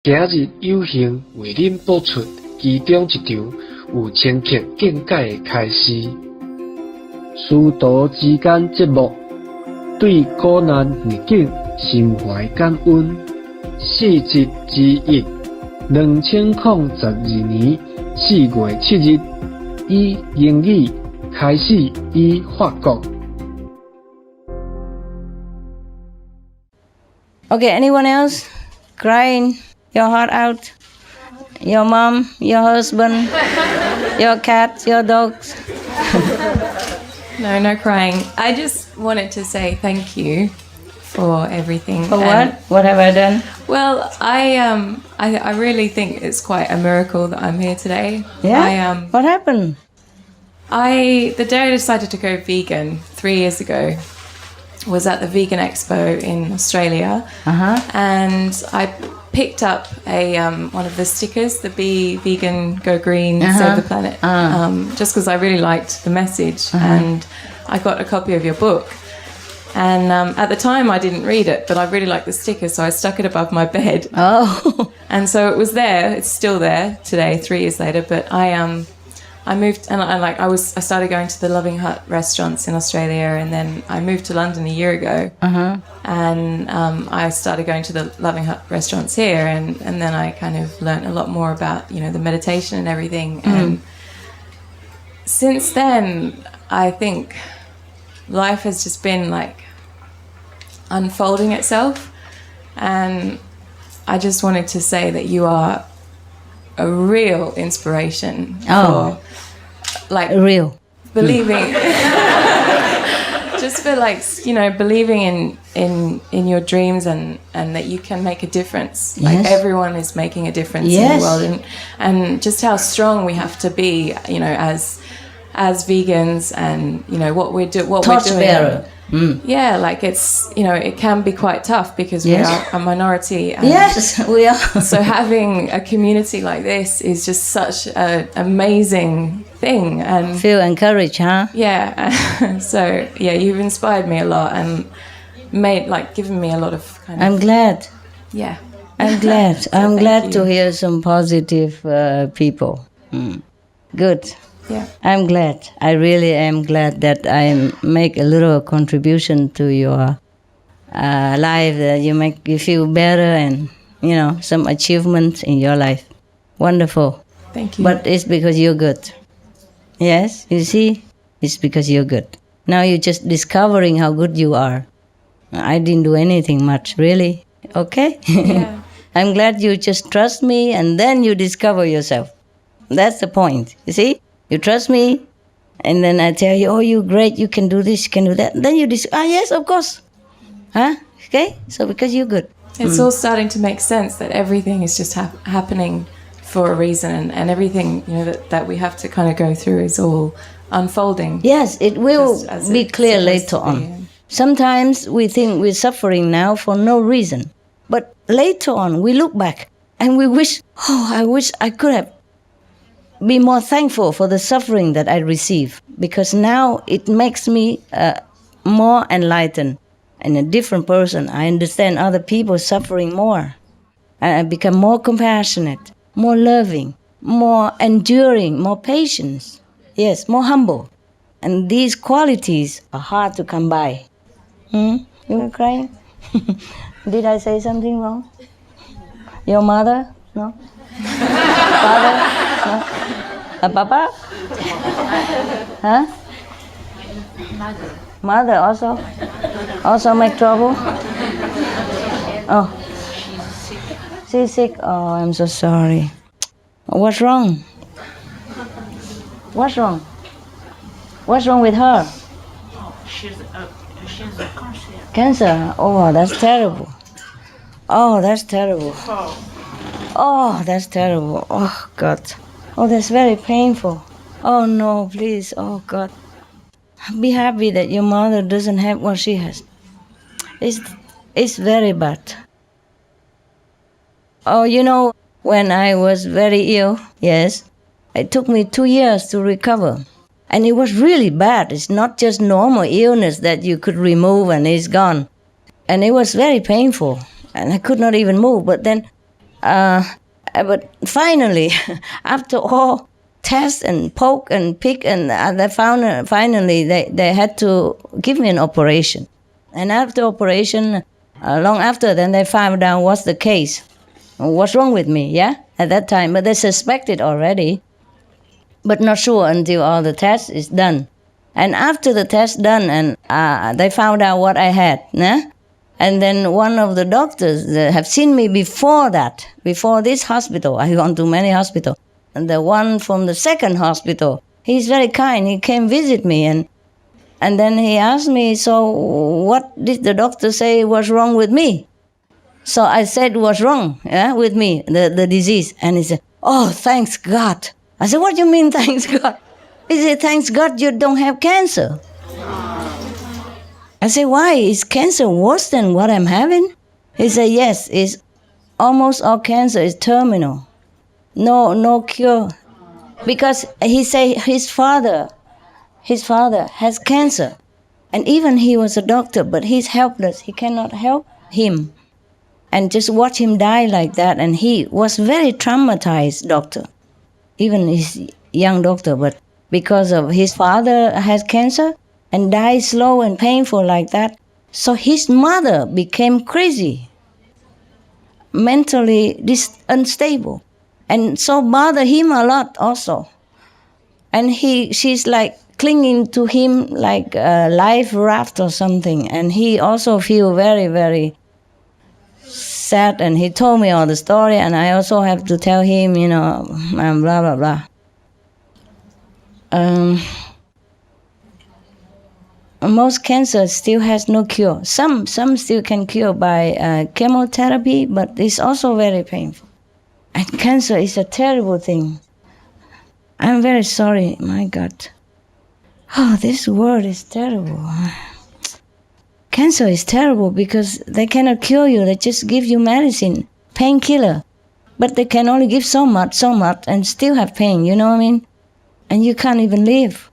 今日有幸为您播出其中一场有深刻见解的开始。师徒之间节目，对苦难逆境心怀感恩。4集之一，2002年4月7日，以英语开始于法国。Okay, anyone else crying your heart out? Your mom, your husband, your cat, your dogs? No crying. I just wanted to say thank you for everything. For what? What have I done? Well, I really think it's quite a miracle that I'm here today. Yeah. What happened? The day I decided to go vegan 3 years ago was at the Vegan Expo in Australia, and I picked up one of the stickers, the Be Vegan, Go Green, Save the Planet, just because I really liked the message, and I got a copy of your book. And at the time I didn't read it, but I really liked the sticker, so I stuck it above my bed. Oh. And so it was there. It's still there today, 3 years later. But I moved, and I started going to the Loving Hut restaurants in Australia, and then I moved to London a year ago, and I started going to the Loving Hut restaurants here, and then I kind of learnt a lot more about the meditation and everything. And since then, I think life has just been like unfolding itself, and I just wanted to say that you are a real inspiration for real believing just for believing in your dreams, and that you can make a difference. Yes. Like everyone is making a difference in the world, and just how strong we have to be, as vegans, and what we're doing. Torchbearer. Yeah, like it's it can be quite tough because we are a minority. And yes, we are. So having a community like this is just such an amazing thing, and Feel encouraged, huh? yeah. So you've inspired me a lot and given me a lot of kind of. I'm glad. Yeah. I'm glad. So I'm glad you. to hear some positive people. Good. Yeah. I'm glad. I really am glad that I make a little contribution to your life, that you feel better, and some achievements in your life. Wonderful. Thank you. But it's because you're good. Yes, you see, it's because you're good. Now you're just discovering how good you are. I didn't do anything much, really. Okay. Yeah. I'm glad you just trust me, and then you discover yourself. That's the point. You see. You trust me, and then I tell you, oh, you're great, you can do this, you can do that. Then you yes, of course. Huh? Okay? So because you're good. It's all starting to make sense that everything is just happening for a reason, and everything that we have to kind of go through is all unfolding. Yes, it will be clear later on. Sometimes we think we're suffering now for no reason. But later on, we look back and we wish, I wish I could have be more thankful for the suffering that I receive, because now it makes me more enlightened and a different person. I understand other people suffering more, and I become more compassionate, more loving, more enduring, more patient. Yes, more humble. And these qualities are hard to come by. You were crying? Did I say something wrong? Your mother? No? Father? No? Papa? Huh? Mother also? Also make trouble? Oh. She's sick? Oh, I'm so sorry. What's wrong? What's wrong? What's wrong with her? She's a cancer. Cancer? Oh, that's terrible. Oh, that's terrible. Oh, that's terrible. Oh, God. Oh, that's very painful. Oh, no, please. Oh, God. Be happy that your mother doesn't have what she has. It's very bad. Oh, when I was very ill, yes, it took me 2 years to recover. And it was really bad. It's not just normal illness that you could remove and it's gone. And it was very painful. And I could not even move. But then But finally, after all tests and poke and pick, and they found finally they had to give me an operation. And after operation, long after, then they found out what's the case, what's wrong with me, yeah, at that time. But they suspected already, but not sure until all the tests is done. And after the test done, and they found out what I had, yeah? And then one of the doctors have seen me before that, before this hospital. I've gone to many hospitals. And the one from the second hospital, he's very kind. He came visit me, and then he asked me, so what did the doctor say was wrong with me? So I said what's wrong, yeah, with me, the disease. And he said, oh, thanks God. I said, what do you mean, thanks God? He said, thanks God you don't have cancer. I said, why? Is cancer worse than what I'm having? He said, yes, it's almost all cancer is terminal. No cure. Because he said his father has cancer. And even he was a doctor, but he's helpless. He cannot help him. And just watch him die like that. And he was very traumatized doctor. Even his young doctor, but because of his father has cancer and died slow and painful like that, so his mother became crazy, mentally unstable, and so bother him a lot also. And she's like clinging to him like a life raft or something, and he also feel very, very sad, and he told me all the story, and I also have to tell him, blah, blah, blah. Most cancer still has no cure. Some still can cure by chemotherapy, but it's also very painful. And cancer is a terrible thing. I'm very sorry, my God. Oh, this word is terrible. Cancer is terrible because they cannot cure you. They just give you medicine, painkiller. But they can only give so much, and still have pain, you know what I mean? And you can't even live.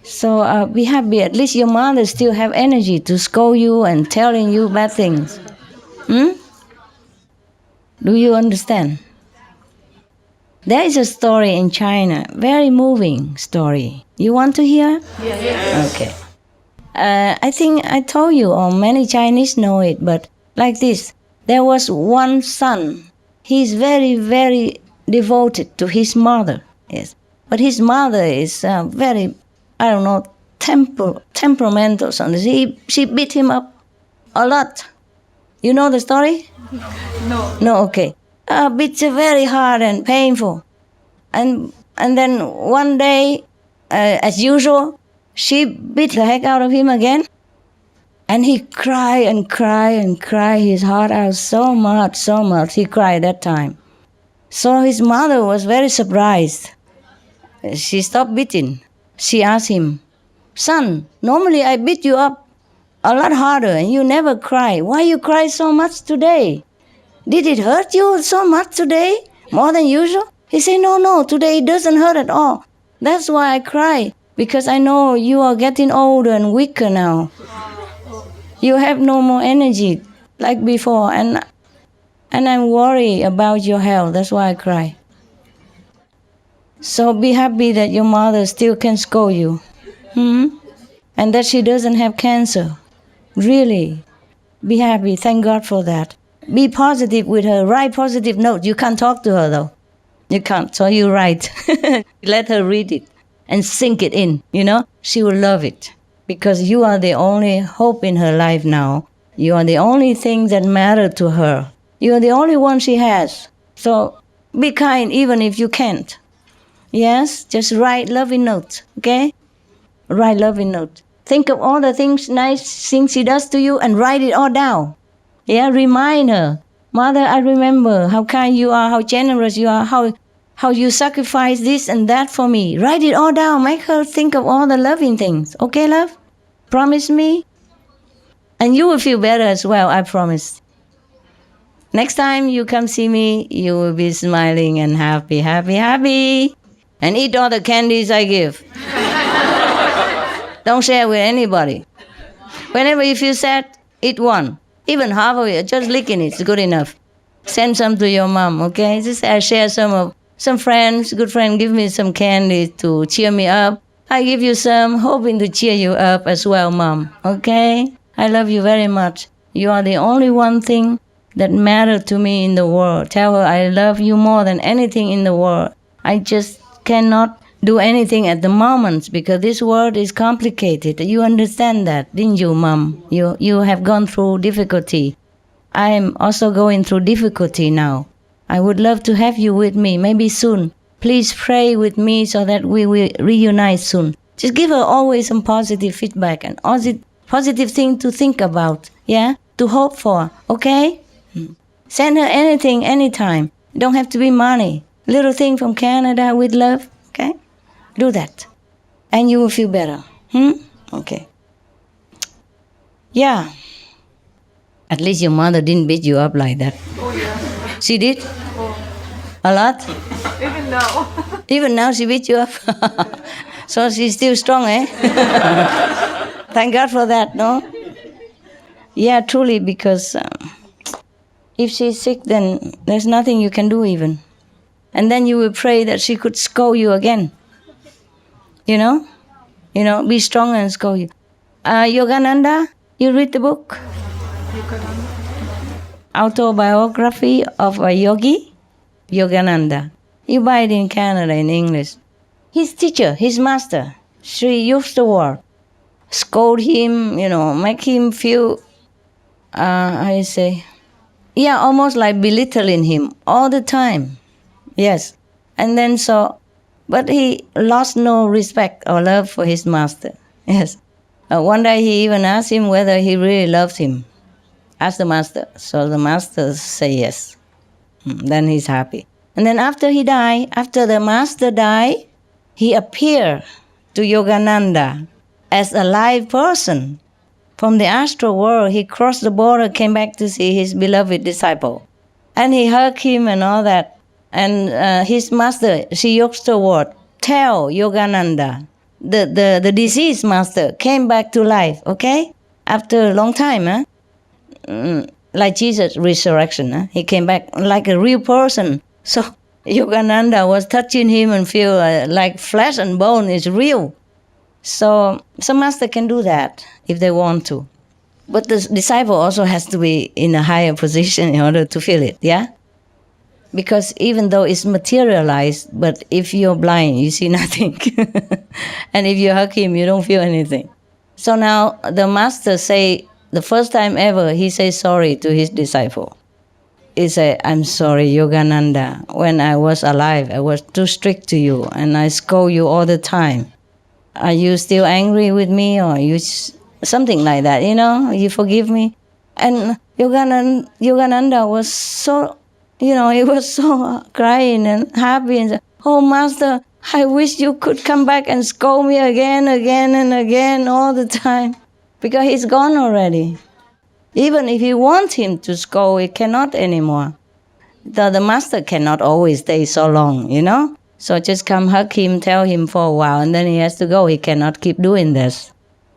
So be happy. At least your mother still have energy to scold you and telling you bad things. Do you understand? There is a story in China, very moving story. You want to hear? Yes. Okay. I think I told you, or many Chinese know it, but like this. There was one son. He's very, very devoted to his mother. Yes. But his mother is very, temperamental. Something. She beat him up a lot. You know the story? No, okay. Beats very hard and painful. And then one day, as usual, she beat the heck out of him again. And he cried and cried and cried his heart out so much. He cried that time. So his mother was very surprised. She stopped beating. She asked him, son, normally I beat you up a lot harder and you never cry. Why you cry so much today? Did it hurt you so much today? More than usual? He said, no, today it doesn't hurt at all. That's why I cry, because I know you are getting older and weaker now. You have no more energy like before, and I'm worried about your health. That's why I cry. So be happy that your mother still can scold you. And that she doesn't have cancer. Really. Be happy. Thank God for that. Be positive with her. Write positive notes. You can't talk to her though. You can't. So you write. Let her read it and sink it in. She will love it. Because you are the only hope in her life now. You are the only thing that matters to her. You are the only one she has. So be kind even if you can't. Yes, just write loving notes, okay? Write loving notes. Think of all the things, nice things she does to you and write it all down. Yeah, remind her. Mother, I remember how kind you are, how generous you are, how you sacrifice this and that for me. Write it all down. Make her think of all the loving things. Okay, love? Promise me? And you will feel better as well, I promise. Next time you come see me, you will be smiling and happy. And eat all the candies I give. Don't share with anybody. Whenever you feel sad, eat one. Even half of it, just licking it is good enough. Send some to your mom, okay? Just share some friends, good friend, give me some candy to cheer me up. I give you some, hoping to cheer you up as well, Mom. Okay? I love you very much. You are the only one thing that matters to me in the world. Tell her I love you more than anything in the world. I just cannot do anything at the moment because this world is complicated. You understand that, didn't you, Mom? You have gone through difficulty. I am also going through difficulty now. I would love to have you with me, maybe soon. Please pray with me so that we will reunite soon. Just give her always some positive feedback and positive thing to think about, yeah? To hope for, okay? Send her anything, anytime. Don't have to be money. Little thing from Canada with love, okay? Do that. And you will feel better. Okay. Yeah. At least your mother didn't beat you up like that. Oh, yeah. She did? A lot? Even now. Even now she beat you up? So she's still strong, eh? Thank God for that, no? Yeah, truly, because if she's sick, then there's nothing you can do even. And then you will pray that she could scold you again. You know? Be strong and scold you. Yogananda, you read the book? Autobiography of a Yogi? Yogananda. You buy it in Canada in English. His teacher, his master, Sri Yuktawar, scold him, make him feel, almost like belittling him all the time. Yes. And then but he lost no respect or love for his master. Yes. One day he even asked him whether he really loved him. Ask the master. So the master say yes. Then he's happy. And then after the master died, he appeared to Yogananda as a live person. From the astral world, he crossed the border, came back to see his beloved disciple. And he hugged him and all that. And his master, Sri Yuktawar, tell Yogananda, the deceased master came back to life, okay? After a long time, like Jesus' resurrection, he came back like a real person. So Yogananda was touching him and feel like flesh and bone is real. So some master can do that if they want to. But the disciple also has to be in a higher position in order to feel it, yeah? Because even though it's materialized, but if you're blind, you see nothing. And if you hug him, you don't feel anything. So now the master say, the first time ever, he says sorry to his disciple. He said, I'm sorry, Yogananda. When I was alive, I was too strict to you, and I scold you all the time. Are you still angry with me, or you something like that, You forgive me? And Yogananda was so, he was so crying and happy and said, oh, Master, I wish you could come back and scold me again and again all the time. Because he's gone already. Even if you want him to scold, he cannot anymore. The master cannot always stay so long, So just come hug him, tell him for a while, and then he has to go. He cannot keep doing this.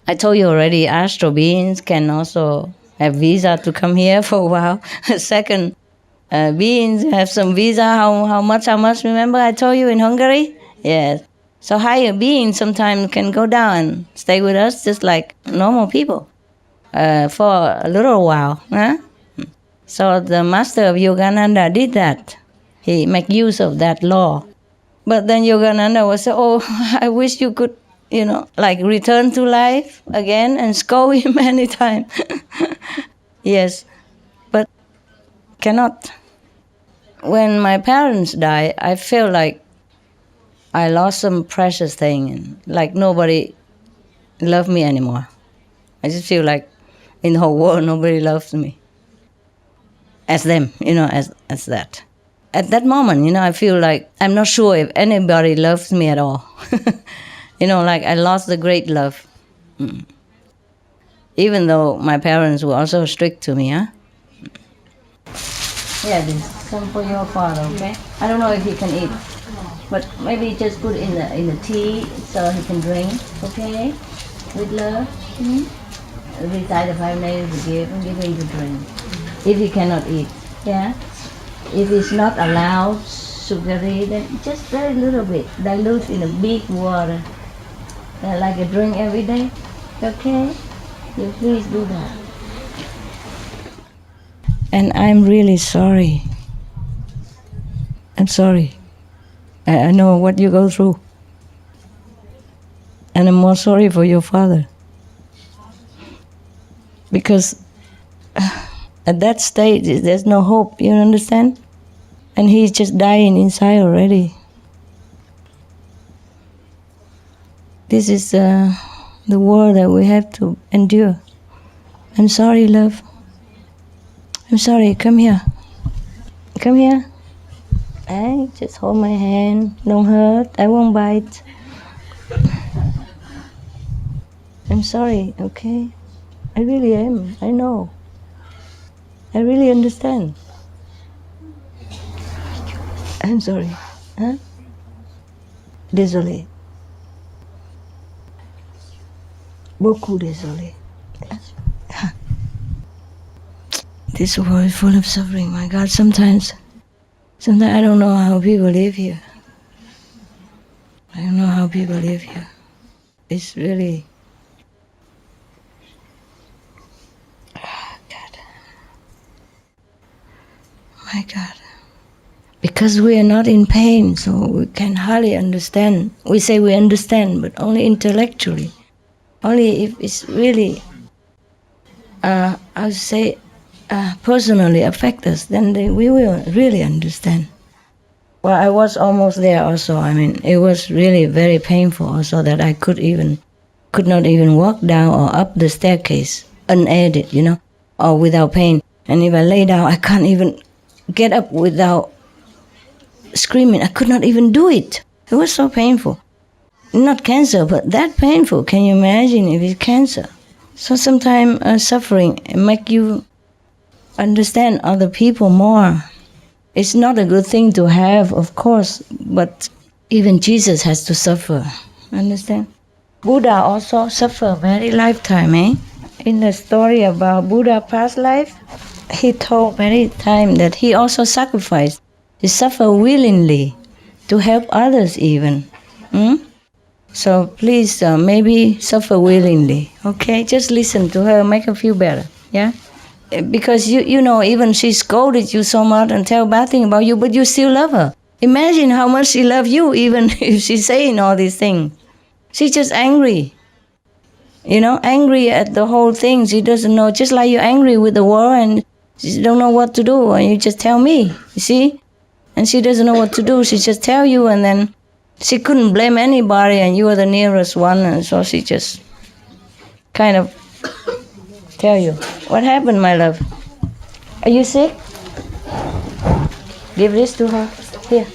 I told you already, astral beings can also have visa to come here for a while. Second, beings have some visa. How much? Remember I told you in Hungary? Yes. So higher beings sometimes can go down and stay with us just like normal people for a little while. Huh? So the master of Yogananda did that. He make use of that law. But then Yogananda was say, oh, I wish you could, return to life again and scold him anytime. Yes, but cannot. When my parents died, I feel like I lost some precious thing, and like nobody loved me anymore. I just feel like in the whole world nobody loves me as them, as that. At that moment, I feel like I'm not sure if anybody loves me at all. Like I lost the great love. Even though my parents were also strict to me, huh? Yeah, this some for your father, okay? I don't know if he can eat, but maybe just put in the tea so he can drink, okay? With love. Recite the 5 names we give and give him to drink. If he cannot eat, yeah? If it's not allowed, sugary, then just very little bit, dilute in a big water. Like a drink every day. Okay? You please do that. And I'm really sorry. I'm sorry. I know what you go through. And I'm more sorry for your father. Because at that stage, there's no hope, you understand? And he's just dying inside already. This is the war that we have to endure. I'm sorry, love. I'm sorry, come here. Come here. Hey, just hold my hand. Don't hurt. I won't bite. I'm sorry, okay? I really am. I know. I really understand. I'm sorry. Huh? Désolé. Beaucoup désolé. This world is full of suffering, my God. Sometimes I don't know how people live here. I don't know how people live here. It's really... God. My God. Because we are not in pain, so we can hardly understand. We say we understand, but only intellectually. Only if it's really, I would say, personally affect us, then we will really understand. Well, I was almost there also. I mean, it was really very painful also that I could not even walk down or up the staircase unaided, or without pain. And if I lay down, I can't even get up without screaming. I could not even do it. It was so painful. Not cancer, but that painful. Can you imagine if it's cancer? So sometimes suffering make you understand other people more. It's not a good thing to have, of course, but even Jesus has to suffer. Understand? Buddha also suffer very lifetime, eh? In the story about Buddha past life, he told many times that he also sacrificed. He suffered willingly to help others even. So please, maybe suffer willingly, okay? Just listen to her, make her feel better, yeah? Because you know, even she scolded you so much and tell bad thing about you, but you still love her. Imagine how much she loves you, even if she's saying all these things. She's just angry, angry at the whole thing. She doesn't know, just like you're angry with the war and she don't know what to do, and you just tell me, you see? And she doesn't know what to do, she just tell you, and then she couldn't blame anybody, and you are the nearest one, and so she just kind of tell you. What happened, my love? Are you sick? Give this to her. Here.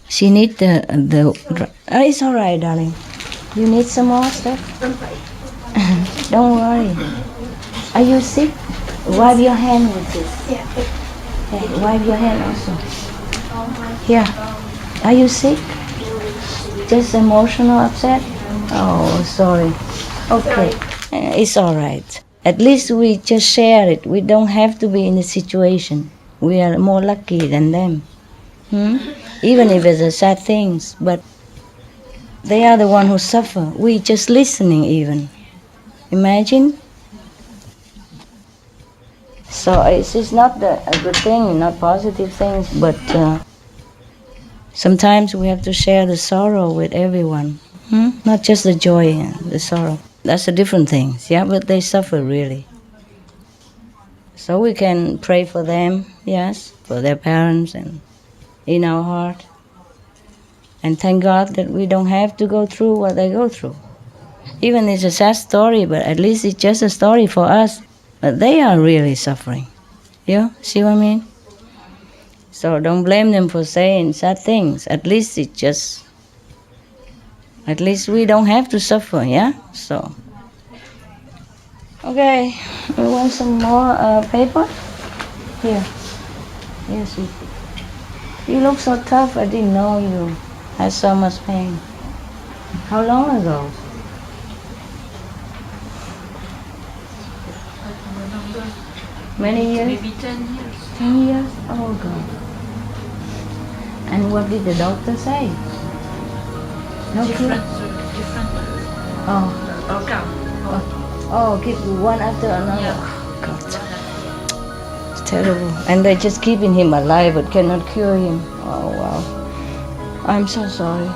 She needs the it's all right, darling. You need some more stuff? Don't worry. Are you sick? Wipe your hand with this. Yeah, wipe your hand also. Here. Are you sick? Just emotional upset? Oh, sorry. Okay. It's all right. At least we just share it. We don't have to be in the situation. We are more lucky than them. Even if it's a sad things, but they are the one who suffer. We just listening even. Imagine. So it's not a good thing, not positive things, but sometimes we have to share the sorrow with everyone. Not just the joy and the sorrow. That's a different thing, yeah, but they suffer really. So we can pray for them, yes, for their parents and in our heart. And thank God that we don't have to go through what they go through. Even it's a sad story, but at least it's just a story for us. But they are really suffering. You see what I mean? So don't blame them for saying sad things. At least we don't have to suffer, yeah? So, okay, we want some more paper? Here. Yes, you look so tough. I didn't know you had so much pain. How long ago? Many years? Maybe 10 years. 10 years? Oh God. And what did the doctor say? No Different. Oh. Organ. Oh, keep one after another. Yeah. Oh, God. It's terrible. And they're just keeping him alive but cannot cure him. Oh, wow. I'm so sorry.